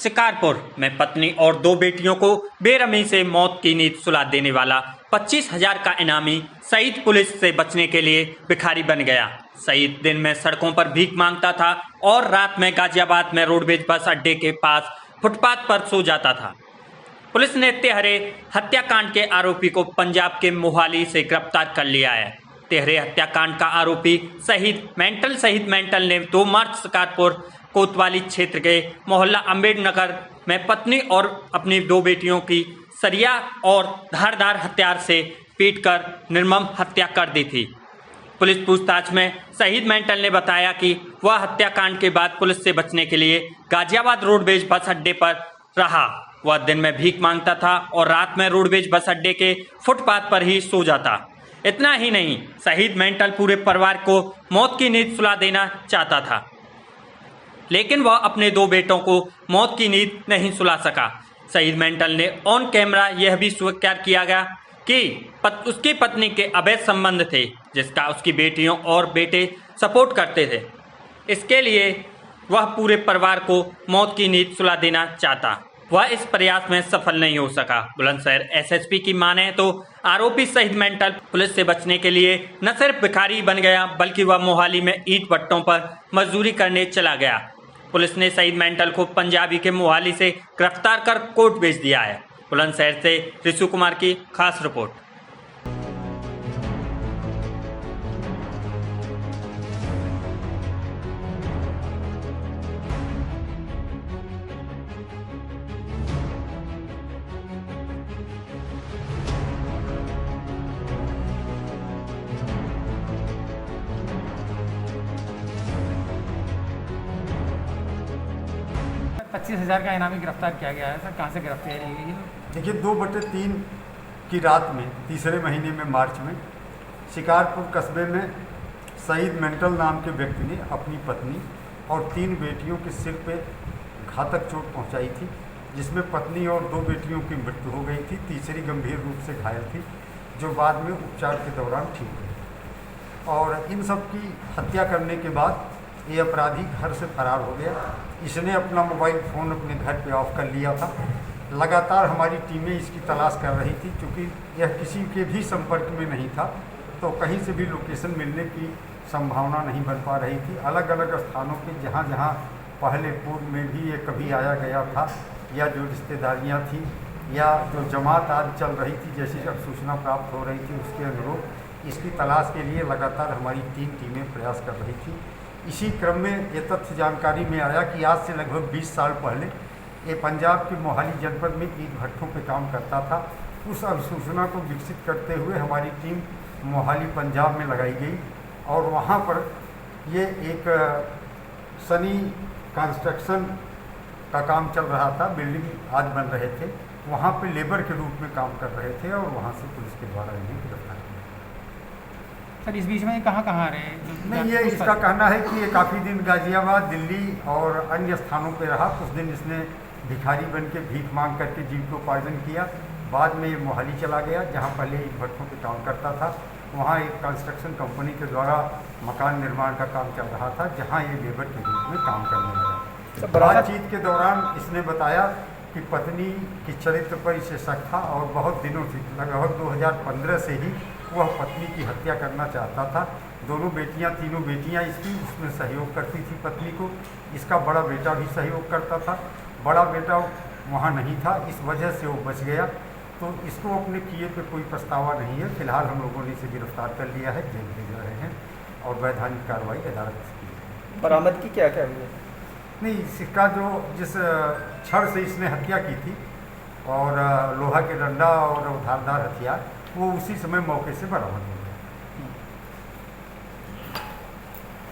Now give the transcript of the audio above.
शिकारपुर में पत्नी और दो बेटियों को बेरहमी से मौत की नींद सुला देने वाला 25,000 का इनामी सईद पुलिस से बचने के लिए भिखारी बन गया। सईद दिन में सड़कों पर भीख मांगता था और रात में गाजियाबाद में रोडवेज बस अड्डे के पास फुटपाथ पर सो जाता था। पुलिस ने तेहरे हत्याकांड के आरोपी को पंजाब के मोहाली से गिरफ्तार कर लिया है। तेहरे हत्याकांड का आरोपी शहीद मेंटल ने 2 मार्च शिकारपुर कोतवाली क्षेत्र के मोहल्ला अम्बेडनगर में पत्नी और अपनी 2 बेटियों की सरिया और धारदार हथियार से पीटकर निर्मम हत्या कर दी थी। पुलिस पूछताछ में शहीद मेंटल ने बताया कि वह हत्याकांड के बाद पुलिस से बचने के लिए गाजियाबाद रोडवेज बस अड्डे पर रहा। वह दिन में भीख मांगता था और रात में रोडवेज बस अड्डे के फुटपाथ पर ही सो जाता। इतना ही नहीं, शहीद मेंटल पूरे परिवार को मौत की नींद सुला देना चाहता था, लेकिन वह अपने 2 बेटों को मौत की नींद नहीं सुला सका। शहीद मेंटल ने ऑन कैमरा यह भी स्वीकार किया गया कि उसकी पत्नी के अवैध संबंध थे, जिसका उसकी बेटियों और बेटे सपोर्ट करते थे। इसके लिए वह पूरे परिवार को मौत की नींद सुला देना चाहता। वह इस प्रयास में सफल नहीं हो सका। बुलंदशहर एसएसपी की माने तो आरोपी शहीद मेंटल पुलिस से बचने के लिए न सिर्फ भिखारी बन गया, बल्कि वह मोहाली में ईंट भट्टों पर मजदूरी करने चला गया। पुलिस ने शहीद मेंटल को पंजाबी के मोहाली से गिरफ्तार कर कोर्ट भेज दिया है। बुलंदशहर से ऋषु कुमार की खास रिपोर्ट। 25,000 का इनामी गिरफ्तार किया गया है। सर, कहाँ से गिरफ्तारी की गई? देखिए, 2/3 की रात में तीसरे महीने में मार्च में शिकारपुर कस्बे में शहीद मेंटल नाम के व्यक्ति ने अपनी पत्नी और 3 बेटियों के सिर पे घातक चोट पहुंचाई थी, जिसमें पत्नी और 2 बेटियों की मृत्यु हो गई थी। तीसरी गंभीर रूप से घायल थी, जो बाद में उपचार के दौरान ठीक हुई। और इन सब की हत्या करने के बाद ये अपराधी घर से फरार हो गया। इसने अपना मोबाइल फ़ोन अपने घर पे ऑफ कर लिया था। लगातार हमारी टीमें इसकी तलाश कर रही थी, क्योंकि यह किसी के भी संपर्क में नहीं था, तो कहीं से भी लोकेशन मिलने की संभावना नहीं बन पा रही थी। अलग अलग स्थानों पे जहाँ जहाँ पहले पूर्व में भी ये कभी आया गया था, या जो रिश्तेदारियाँ थी या जो जमात आज चल रही थी, जैसी जब सूचना प्राप्त हो रही थी उसके अनुरूप इसकी तलाश के लिए लगातार हमारी 3 टीमें प्रयास कर रही थी। इसी क्रम में ये तथ्य जानकारी में आया कि आज से लगभग 20 साल पहले ये पंजाब के मोहाली जनपद में ईंट भट्ठों पे काम करता था। उस अनुसूचना को विकसित करते हुए हमारी टीम मोहाली पंजाब में लगाई गई और वहाँ पर ये एक सनी कंस्ट्रक्शन का काम चल रहा था। बिल्डिंग आज बन रहे थे, वहाँ पे लेबर के रूप में काम कर रहे थे और वहाँ से पुलिस के द्वारा इन्हें गिरफ्तार किया। सर, इस बीच में कहाँ रहे हैं? नहीं, ये इसका कहना है कि ये काफ़ी दिन गाजियाबाद, दिल्ली और अन्य स्थानों पे रहा। कुछ दिन इसने भिखारी बन के भीख मांग करके जीविकोपार्जन किया। बाद में ये मोहाली चला गया, जहाँ पहले ईंट भट्ठों पे काम करता था। वहाँ एक कंस्ट्रक्शन कंपनी के द्वारा मकान निर्माण का काम चल रहा था, जहाँ ये लेबर के रूप में काम करने लगा। बातचीत के दौरान इसने बताया कि पत्नी की चरित्र पर इसे शक था और बहुत दिनों से, लगभग 2015 से ही वह पत्नी की हत्या करना चाहता था। तीनों बेटियां इसकी उसमें सहयोग करती थी पत्नी को। इसका बड़ा बेटा भी सहयोग करता था। बड़ा बेटा वहाँ नहीं था, इस वजह से वो बच गया। तो इसको अपने किए पे कोई पछतावा नहीं है। फिलहाल हम लोगों ने इसे गिरफ्तार कर लिया है, जेल भेज रहे हैं और वैधानिक कार्रवाई अदालत से की है। बरामद की क्या हुई? नहीं, इसका जो जिस छड़ से इसने हत्या की थी और लोहा के डंडा और धारदार हथियार, वो उसी समय मौके से बरामद हो गया।